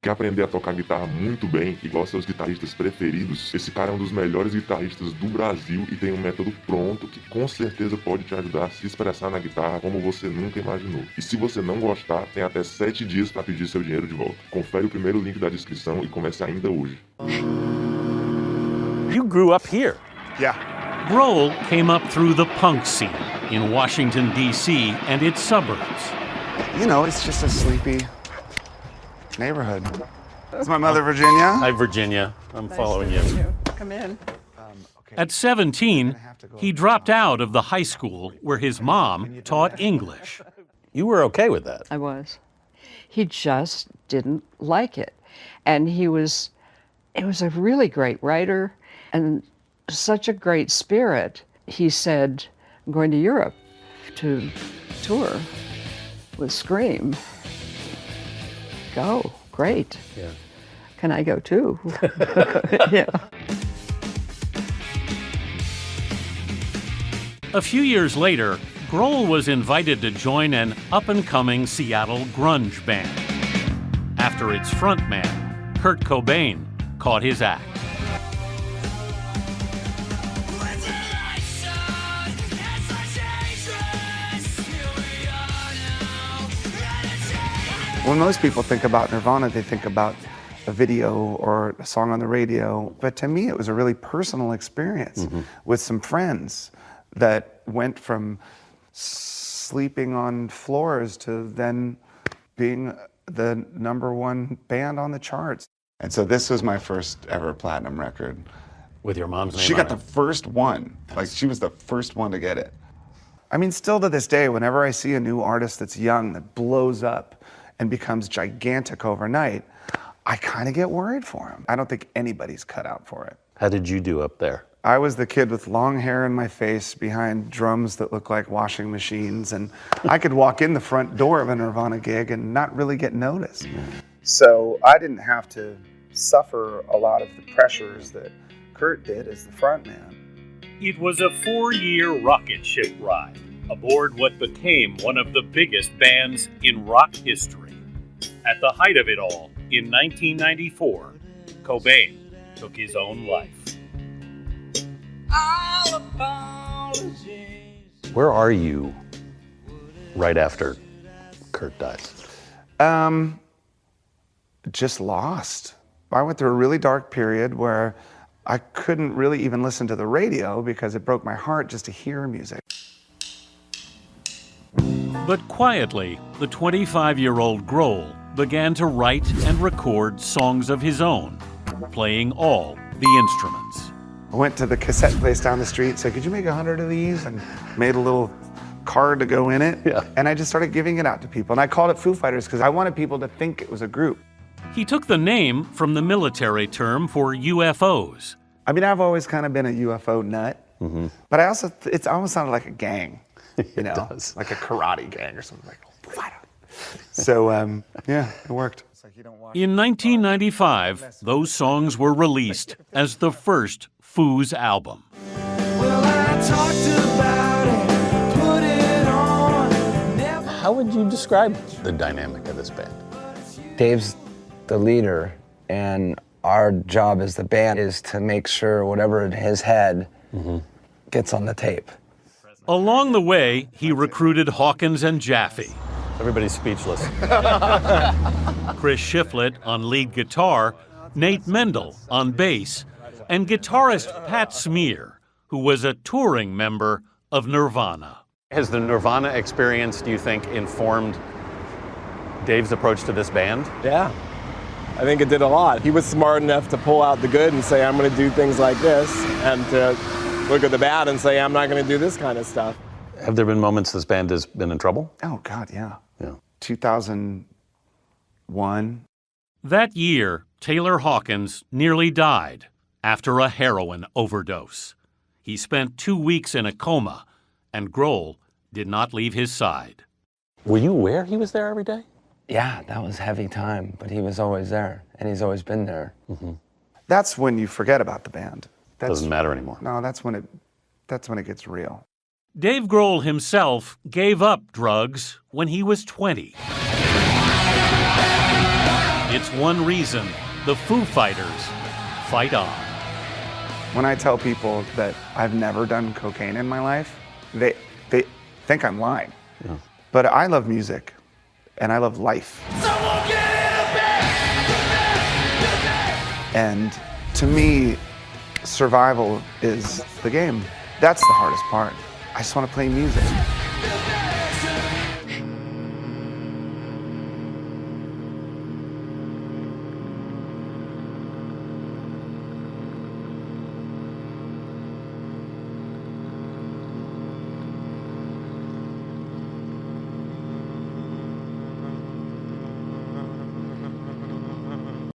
Quer aprender a tocar guitarra muito bem, igual seus guitarristas preferidos? Esse cara é um dos melhores guitarristas do Brasil e tem um método pronto que com certeza pode te ajudar a se expressar na guitarra como você nunca imaginou. E se você não gostar, tem até 7 dias para pedir seu dinheiro de volta. Confere o primeiro link da descrição e comece ainda hoje. You grew up here. Yeah. Grohl came up through the punk scene in Washington, D.C. and its suburbs. You know, it's just a sleepy neighborhood. It's my mother, Virginia. Hi, Virginia. I'm following you. Come in. At 17, he dropped out of the high school where his mom taught English. You were okay with that? I was. He just didn't like it. And he was a really great writer and such a great spirit. He said, I'm going to Europe to tour with Scream. Go, great. Yeah. Can I go too? Yeah. A few years later, Grohl was invited to join an up-and-coming Seattle grunge band. After its frontman, Kurt Cobain, caught his act. When most people think about Nirvana, they think about a video or a song on the radio. But to me, it was a really personal experience with some friends that went from sleeping on floors to then being the #1 band on the charts. And so this was my first ever platinum record. With your mom's name She got on the it. first one. Like, she was the first one to get it. I mean, still to this day, whenever I see a new artist that's young, that blows up and becomes gigantic overnight, I kind of get worried for him. I don't think anybody's cut out for it. How did you do up there? I was the kid with long hair in my face behind drums that look like washing machines, and I could walk in the front door of a Nirvana gig and not really get noticed. So I didn't have to suffer a lot of the pressures that Kurt did as the frontman. It was a 4-year rocket ship ride aboard what became one of the biggest bands in rock history. At the height of it all, in 1994, Cobain took his own life. Where are you right after Kurt dies? Just lost. I went through a really dark period where I couldn't really even listen to the radio because it broke my heart just to hear music. But quietly, the 25-year-old Grohl began to write and record songs of his own, playing all the instruments. I went to the cassette place down the street, said, could you make 100 of these? And made a little card to go in it. Yeah. And I just started giving it out to people. And I called it Foo Fighters because I wanted people to think it was a group. He took the name from the military term for UFOs. I mean, I've always kind of been a UFO nut, but I also, it almost sounded like a gang, you know, does. like a karate gang or something like that. So, yeah, it worked. In 1995, those songs were released as the first Foo's album. How would you describe the dynamic of this band? Dave's the leader, and our job as the band is to make sure whatever in his head gets on the tape. Along the way, he recruited Hawkins and Jaffe. Everybody's speechless. Chris Shiflett on lead guitar, Nate Mendel on bass, and guitarist Pat Smear, who was a touring member of Nirvana. Has the Nirvana experience, do you think, informed Dave's approach to this band? Yeah, I think it did a lot. He was smart enough to pull out the good and say, I'm going to do things like this, and to look at the bad and say, I'm not going to do this kind of stuff. Have there been moments this band has been in trouble? Oh, God, yeah. Yeah. 2001. That year, Taylor Hawkins nearly died after a heroin overdose. He spent 2 weeks in a coma, and Grohl did not leave his side. Were you aware he was there every day? Yeah, that was heavy time, but he was always there, and he's always been there. That's when you forget about the band. Doesn't matter anymore. No, that's when it gets real. Dave Grohl himself gave up drugs when he was 20. It's one reason the Foo Fighters fight on. When I tell people that I've never done cocaine in my life, they think I'm lying. Yeah. But I love music, and I love life. And to me, survival is the game. That's the hardest part. I just want to play music.